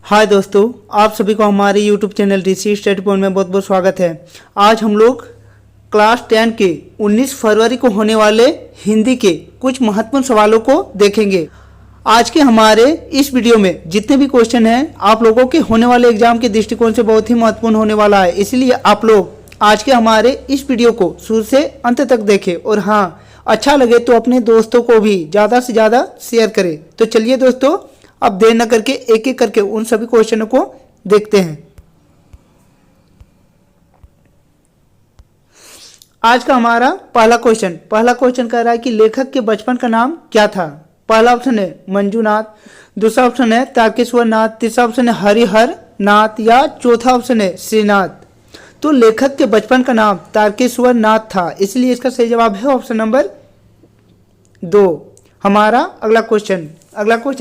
हाय दोस्तों, आप सभी को हमारे यूट्यूब चैनल ऋषि स्टडी पॉइंट में बहुत बहुत स्वागत है। आज हम लोग क्लास 10 के 19 फरवरी को होने वाले हिंदी के कुछ महत्वपूर्ण सवालों को देखेंगे। आज के हमारे इस वीडियो में जितने भी क्वेश्चन हैं आप लोगों के होने वाले एग्जाम के दृष्टिकोण से बहुत ही महत्वपूर्ण होने वाला है, इसलिए आप लोग आज के हमारे इस वीडियो को शुरू से अंत तक देखें और हाँ, अच्छा लगे तो अपने दोस्तों को भी ज़्यादा से ज़्यादा शेयर करें। तो चलिए दोस्तों, अब देर न करके एक एक करके उन सभी क्वेश्चनों को देखते हैं। आज का हमारा पहला क्वेश्चन कह रहा है कि लेखक के बचपन का नाम क्या था। पहला ऑप्शन है मंजूनाथ, दूसरा ऑप्शन है तारकेश्वर नाथ, तीसरा ऑप्शन है हरिहर नाथ या चौथा ऑप्शन है श्रीनाथ। तो लेखक के बचपन का नाम तारकेश्वर नाथ था, इसलिए इसका सही जवाब है ऑप्शन नंबर 2। हमारा अगला क्वेश्चन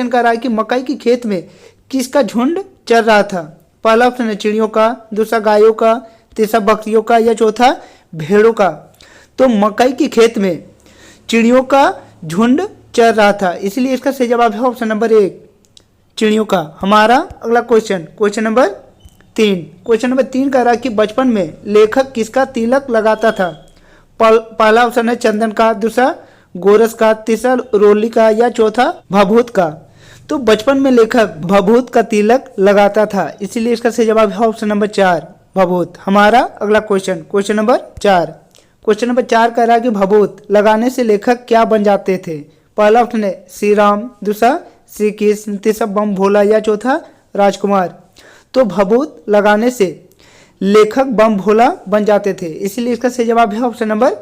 कह रहा है कि मकई की खेत में किसका झुंड चल रहा था। पहला ऑप्शन है चिड़ियों का, दूसरा गायों का, तीसरा बकरियों का या चौथा भेड़ों का। तो मकई की खेत में चिड़ियों का झुंड चल रहा था, इसलिए इसका सही जवाब है ऑप्शन नंबर 1 चिड़ियों का। हमारा अगला क्वेश्चन नंबर 3 कह रहा है कि बचपन में लेखक किसका तिलक लगाता था। पहला ऑप्शन है चंदन का, दूसरा गोरस का, तीसरा रोली का या चौथा भभूत का। तो बचपन में लेखक भभूत का तिलक लगाता था, इसीलिए इसका सही जवाब है ऑप्शन नंबर 4 भभूत। हमारा अगला क्वेश्चन नंबर 4 कह रहा है कि भभूत लगाने से लेखक क्या बन जाते थे। पहला ऑप्शन है श्री राम, दूसरा श्री कृष्ण, तीसरा बम भोला या चौथा राजकुमार। तो भभूत लगाने से लेखक बम भोला बन जाते थे, इसीलिए इसका सही जवाब है ऑप्शन नंबर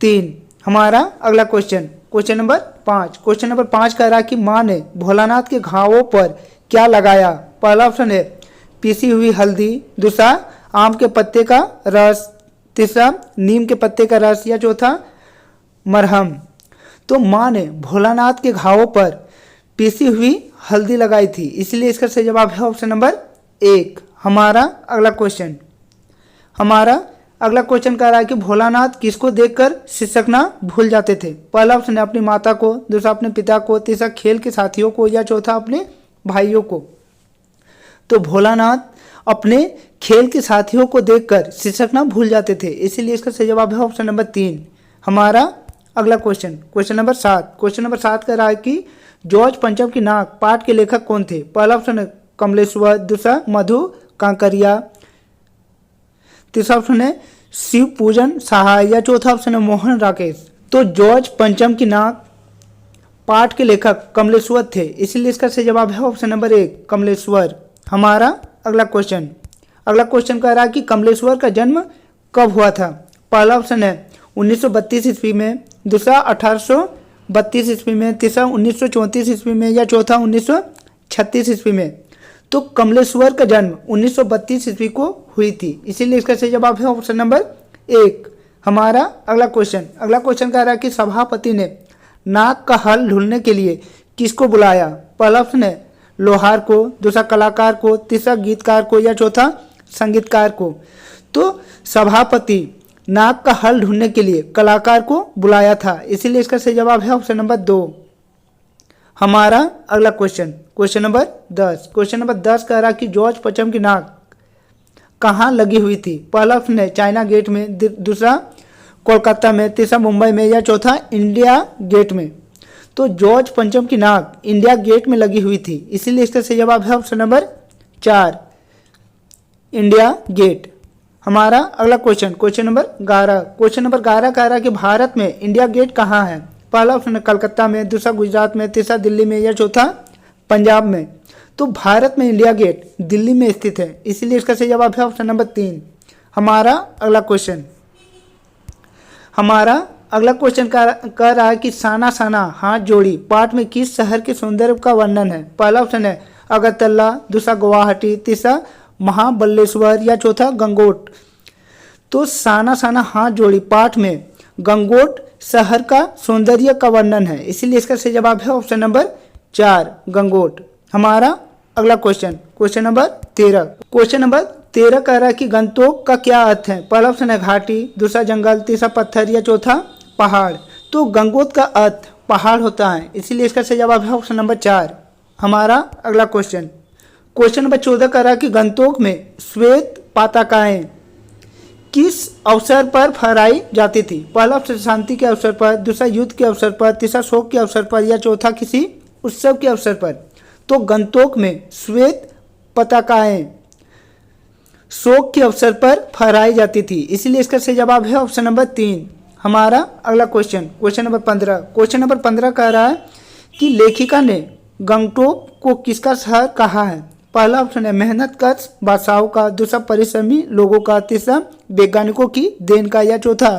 3। हमारा अगला क्वेश्चन नंबर 5 कह रहा है कि माँ ने भोलानाथ के घावों पर क्या लगाया। पहला ऑप्शन है पीसी हुई हल्दी, दूसरा आम के पत्ते का रस, तीसरा नीम के पत्ते का रस या चौथा मरहम। तो माँ ने भोलानाथ के घावों पर पीसी हुई हल्दी लगाई थी, इसलिए इसका सही जवाब है ऑप्शन नंबर 1। हमारा अगला क्वेश्चन कह रहा है कि भोलानाथ किसको देखकर सिसकना भूल जाते थे। पहला ऑप्शन है अपनी माता को, दूसरा अपने पिता को, तीसरा खेल के साथियों को या चौथा अपने भाइयों को। तो भोलानाथ अपने खेल के साथियों को देखकर सिसकना भूल जाते थे, इसीलिए इसका सही जवाब है ऑप्शन नंबर 3। हमारा अगला क्वेश्चन नंबर 7 कह रहा है कि जॉर्ज पंचम की नाक पाठ के लेखक कौन थे। पहला ऑप्शन है कमलेश्वर, दूसरा मधु कांकरिया, तीसरा ऑप्शन है शिव पूजन सहाय या चौथा ऑप्शन है मोहन राकेश। तो जॉर्ज पंचम की नाक पाठ के लेखक कमलेश्वर थे, इसीलिए इसका सही जवाब है ऑप्शन नंबर 1 कमलेश्वर। हमारा अगला क्वेश्चन कह रहा है कि कमलेश्वर का जन्म कब हुआ था। पहला ऑप्शन है 1932 ईस्वी में, दूसरा 1832 ईस्वी में, तीसरा 1934 ईस्वी में या चौथा 1936 ईस्वी में। तो कमलेश्वर का जन्म 1932 ईस्वी को हुई थी, इसीलिए इसका सही जवाब है ऑप्शन नंबर 1। हमारा अगला क्वेश्चन कह रहा है कि सभापति ने नाक का हल ढूंढने के लिए किसको बुलाया। पहला ऑप्शन है लोहार को, दूसरा कलाकार को, तीसरा गीतकार को या चौथा संगीतकार को। तो सभापति नाक का हल ढूंढने के लिए कलाकार को बुलाया था, इसीलिए इसका सही जवाब है ऑप्शन नंबर 2। हमारा अगला क्वेश्चन नंबर 10 कह रहा कि जॉर्ज पंचम की नाक कहाँ लगी हुई थी। पहला ऑप्शन है चाइना गेट में, दूसरा कोलकाता में, तीसरा मुंबई में या चौथा इंडिया गेट में। तो जॉर्ज पंचम की नाक इंडिया गेट में लगी हुई थी, इसीलिए इसका सही जवाब है ऑप्शन नंबर 4 इंडिया गेट। हमारा अगला क्वेश्चन नंबर 11 कह रहा कि भारत में इंडिया गेट कहाँ है। पहला ऑप्शन है कलकत्ता में, दूसरा गुजरात में, तीसरा दिल्ली में या चौथा पंजाब में। तो भारत में इंडिया गेट दिल्ली में स्थित है, इसीलिए इसका सही जवाब है ऑप्शन नंबर 3। हमारा अगला क्वेश्चन कह रहा है कि साना साना हाथ जोड़ी पाठ में किस शहर के सौंदर्य का वर्णन है। पहला ऑप्शन है अगरतला, दूसरा गुवाहाटी, तीसरा महाबलेश्वर या चौथा गंगोट। तो साना साना हाथ जोड़ी पाठ में गंगोट शहर का सौंदर्य का वर्णन है, इसीलिए इसका सही जवाब है ऑप्शन नंबर 4 गंगोट। हमारा अगला क्वेश्चन नंबर 13 कह रहा है कि गंतोक का क्या अर्थ है। पहला ऑप्शन है घाटी, दूसरा जंगल, तीसरा पत्थर या चौथा पहाड़। तो गंगोत का अर्थ पहाड़ होता है, इसीलिए इसका सही जवाब है ऑप्शन नंबर 4। हमारा अगला क्वेश्चन नंबर 14 कह रहा है कि गंतोक में श्वेत पताकाएं किस अवसर पर फहराई जाती थी? पहला ऑप्शन शांति के अवसर पर, दूसरा युद्ध के अवसर पर, तीसरा शोक के अवसर पर, या चौथा किसी उत्सव के अवसर पर। तो गंतोक में श्वेत पताकाएं शोक के अवसर पर फहराई जाती थी, इसलिए इसका सही जवाब है ऑप्शन नंबर 3। हमारा अगला question, question number 15। Question number 15 कह रहा है कि लेखिका ने गंगटोक को किसका शहर कहा है? पहला ऑप्शन है मेहनतकश बादशाहों का, दूसरा परिश्रमी लोगों का, तीसरा वैज्ञानिकों की देन का, या चौथा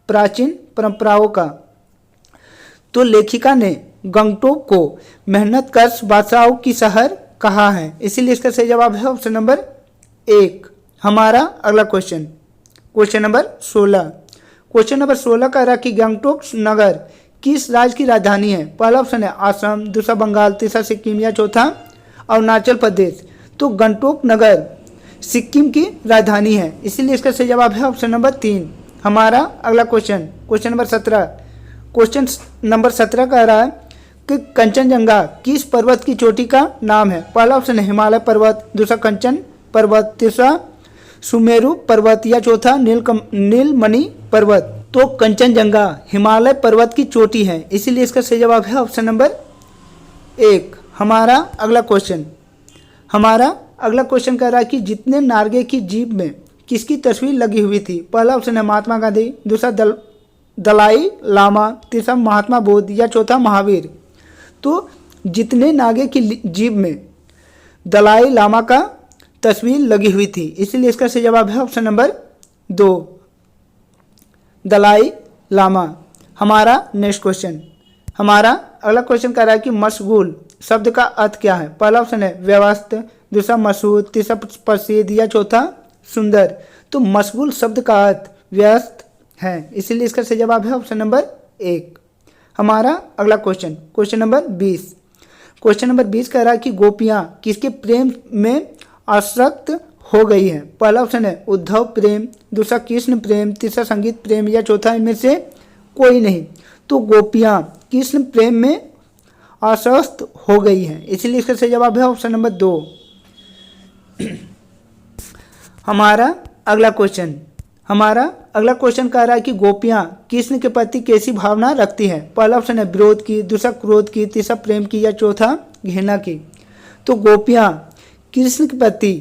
प्राचीन परंपराओं का। तो लेखिका ने गंगटोक को मेहनतकश बादशाहों की शहर कहा है, इसीलिए इसका सही जवाब है ऑप्शन नंबर 1। हमारा अगला question, question number 16। Question number 16 कह रहा कि गंगटोक नगर किस राज्य की राजधानी है? पहला ऑप्शन है असम, दूसरा बंगाल, तीसरा सिक्किम, या चौथा अरुणाचल प्रदेश। तो गंगटोक नगर सिक्किम की राजधानी है, इसीलिए इसका सही जवाब है ऑप्शन नंबर 3। हमारा अगला question, question number 17। Question number 17 कह रहा है कि कंचनजंगा किस पर्वत की चोटी का नाम है? पहला ऑप्शन है हिमालय पर्वत, दूसरा कंचन पर्वत, तीसरा सुमेरु पर्वत, या चौथा नीलमणि पर्वत। तो कंचनजंगा हिमालय पर्वत की चोटी है, इसीलिए इसका सही जवाब है ऑप्शन नंबर 1। हमारा अगला क्वेश्चन, हमारा अगला क्वेश्चन कह रहा है कि जितने नार्गे की जीभ में किसकी तस्वीर लगी हुई थी? पहला ऑप्शन है महात्मा गांधी, दूसरा दलाई लामा, तीसरा महात्मा बुद्ध, या चौथा महावीर। तो जितने नागे की जीभ में दलाई लामा का तस्वीर लगी हुई थी, इसलिए इसका सही जवाब है ऑप्शन नंबर 2, दलाई लामा। हमारा नेक्स्ट क्वेश्चन, हमारा अगला क्वेश्चन कह रहा है कि मशगूल शब्द का अर्थ क्या है? पहला ऑप्शन है व्यस्त, दूसरा मशहूर, तीसरा प्रसिद्ध, या चौथा सुंदर। तो मशगूल शब्द का अर्थ व्यस्त है, इसीलिए इसका सही जवाब है ऑप्शन नंबर 1। हमारा अगला question, question number 20। Question number 20 कह रहा है कि गोपियाँ किसके प्रेम में आसक्त हो गई हैं? पहला ऑप्शन है उद्धव प्रेम, दूसरा कृष्ण प्रेम, तीसरा संगीत प्रेम, या चौथा इनमें से कोई नहीं। तो गोपियाँ कृष्ण प्रेम में आसक्त हो गई हैं, इसलिए इसका सही जवाब है ऑप्शन नंबर 2। हमारा अगला क्वेश्चन, हमारा अगला क्वेश्चन कह रहा है कि गोपियाँ कृष्ण के प्रति कैसी भावना रखती हैं? पहला ऑप्शन है विरोध की, दूसरा क्रोध की, तीसरा प्रेम की, या चौथा घृणा की। तो गोपियाँ कृष्ण के प्रति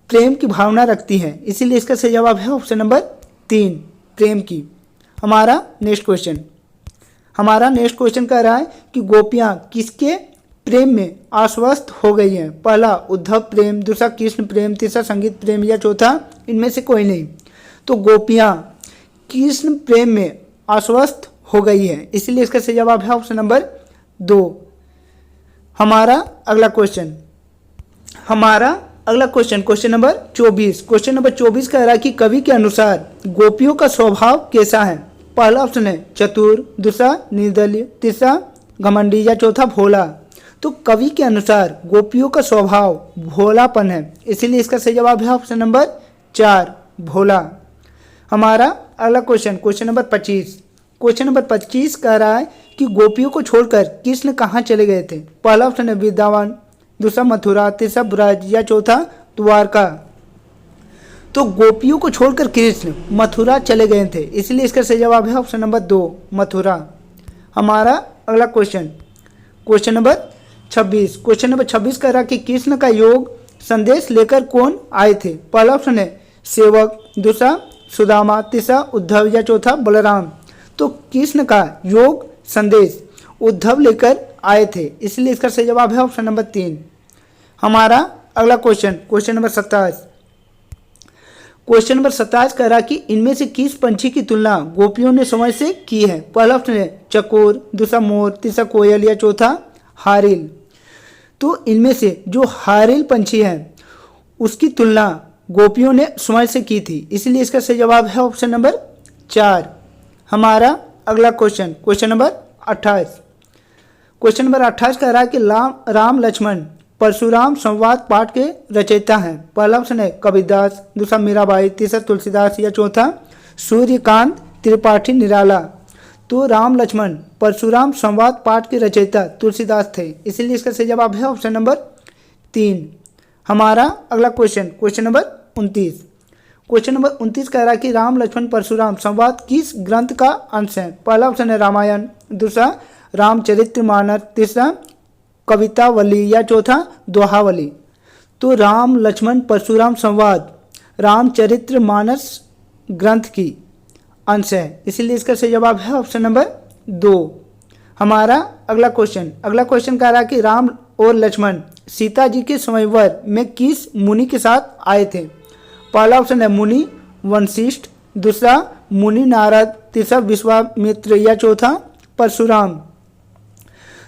प्रेम की भावना रखती हैं, इसीलिए इसका सही जवाब है ऑप्शन नंबर 3, प्रेम की। हमारा नेक्स्ट क्वेश्चन, हमारा नेक्स्ट क्वेश्चन कह रहा है कि गोपियाँ किसके प्रेम में आश्वस्त हो गई हैं? पहला उद्धव प्रेम, दूसरा कृष्ण प्रेम, तीसरा संगीत प्रेम, या चौथा इनमें से कोई नहीं। तो गोपियाँ कृष्ण प्रेम में आश्वस्त हो गई हैं, इसलिए इसका सही जवाब है ऑप्शन नंबर 2। हमारा अगला क्वेश्चन, हमारा अगला question, question number 24। Question number 24 कह रहा है कि कवि के अनुसार गोपियों का स्वभाव कैसा है? पहला ऑप्शन है चतुर, दूसरा निर्दलीय, तीसरा घमंडी, या चौथा भोला। तो कवि के अनुसार गोपियों का स्वभाव भोलापन है, इसीलिए इसका सही जवाब है ऑप्शन नंबर 4, भोला। हमारा अगला question, question number 25। Question number 25 कह रहा है कि गोपियों को छोड़कर कृष्ण कहाँ चले गए थे? पहला ऑप्शन है वृंदावन, दूसरा मथुरा, तीसरा ब्रज, या चौथा द्वारका। तो गोपियों को छोड़कर कृष्ण मथुरा चले गए थे, इसलिए इसका सही जवाब है ऑप्शन नंबर 2, मथुरा। हमारा अगला question, question number 26। Question number 26 कह रहा कि कृष्ण का योग संदेश लेकर कौन आए थे? पहला ऑप्शन है सेवक, दूसरा सुदामा, तीसरा उद्धव, या चौथा बलराम। तो कृष्ण का योग संदेश उद्धव लेकर आए थे, इसलिए इसका सही जवाब है ऑप्शन नंबर 3। हमारा अगला question, question number 27। Question number 27 कह रहा कि इनमें से किस पंछी की तुलना गोपियों ने समय से की है? पहला ऑप्शन है चकोर, दूसरा मोर, तीसरा कोयल, या चौथा हारिल। तो इनमें से जो हारिल पंछी है उसकी तुलना गोपियों ने समय से की थी, इसलिए इसका सही जवाब है ऑप्शन नंबर 4। हमारा अगला question, question number 28। Question number 28 कह रहा है कि राम लक्ष्मण परशुराम संवाद पाठ के रचयिता हैं। पहला ऑप्शन है कबीरदास, दूसरा मीराबाई, तीसरा तुलसीदास, या चौथा सूर्यकांत त्रिपाठी निराला। तो राम लक्ष्मण परशुराम संवाद पाठ के रचयिता तुलसीदास थे, इसलिए इसका सही जवाब है ऑप्शन नंबर 3। हमारा अगला क्वेश्चन नंबर 29। क्वेश्चन नंबर 29 कह रहा है कि राम लक्ष्मण परशुराम संवाद किस ग्रंथ का अंश है? पहला ऑप्शन है रामायण, दूसरा रामचरितमानस, तीसरा कवितावली या चौथा दोहावली। तो राम लक्ष्मण परशुराम संवाद रामचरितमानस ग्रंथ की अंश है, इसीलिए इसका सही जवाब है ऑप्शन नंबर 2। हमारा अगला क्वेश्चन कह रहा है कि राम और लक्ष्मण सीता जी के स्वयंवर में किस मुनि के साथ आए थे? पहला ऑप्शन है मुनि वशिष्ठ, दूसरा मुनि नारद, तीसरा विश्वामित्र या चौथा परशुराम।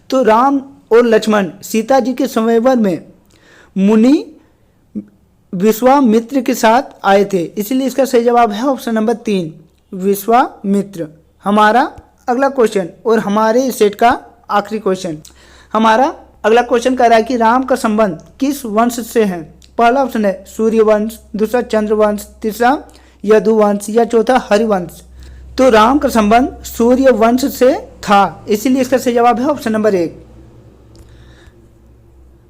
तो राम और लक्ष्मण सीता जी के स्वयंवर में मुनि विश्वामित्र के साथ आए थे, इसलिए इसका सही जवाब है ऑप्शन नंबर 3 विश्वामित्र। हमारा अगला क्वेश्चन और हमारे सेट का आखिरी क्वेश्चन, हमारा अगला क्वेश्चन कह रहा है कि राम का संबंध किस वंश से है? पहला ऑप्शन है सूर्यवंश, दूसरा चंद्रवंश, तीसरा यदुवंश या चौथा हरिवंश। तो राम का संबंध सूर्यवंश से था, इसीलिए इसका सही जवाब है ऑप्शन नंबर 1।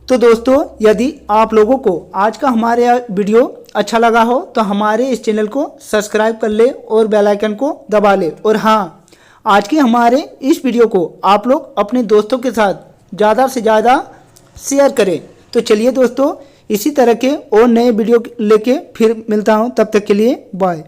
तो दोस्तों, यदि आप लोगों को आज का हमारे वीडियो अच्छा लगा हो तो हमारे इस चैनल को सब्सक्राइब कर ले और बेल आइकन को दबा ले। और हाँ, आज के हमारे इस वीडियो को आप लोग अपने दोस्तों के साथ ज़्यादा से ज़्यादा शेयर करें। तो चलिए दोस्तों, इसी तरह के और नए वीडियो लेके फिर मिलता हूँ, तब तक के लिए बाय।